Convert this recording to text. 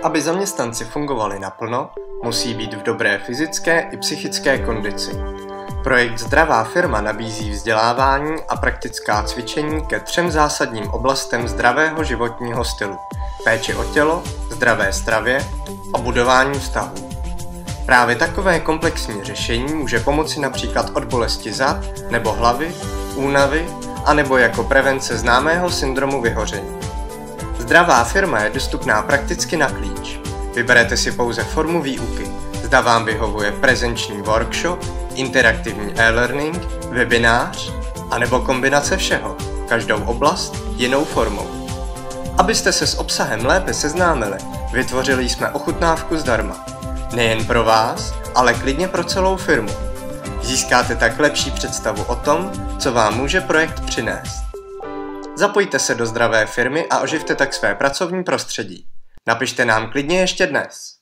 Aby zaměstnanci fungovali naplno, musí být v dobré fyzické i psychické kondici. Projekt Zdravá firma nabízí vzdělávání a praktická cvičení ke 3 zásadním oblastem zdravého životního stylu: péči o tělo, zdravé stravě a budování vztahů. Právě takové komplexní řešení může pomoci například od bolesti zad nebo hlavy, únavy, anebo jako prevence známého syndromu vyhoření. Zdravá firma je dostupná prakticky na klíč. Vyberete si pouze formu výuky. Zda vám vyhovuje prezenční workshop, interaktivní e-learning, webinář, anebo kombinace všeho, každou oblast jinou formou. Abyste se s obsahem lépe seznámili, vytvořili jsme ochutnávku zdarma. Nejen pro vás, ale klidně pro celou firmu. Získáte tak lepší představu o tom, co vám může projekt přinést. Zapojte se do Zdravé firmy a oživte tak své pracovní prostředí. Napište nám klidně ještě dnes.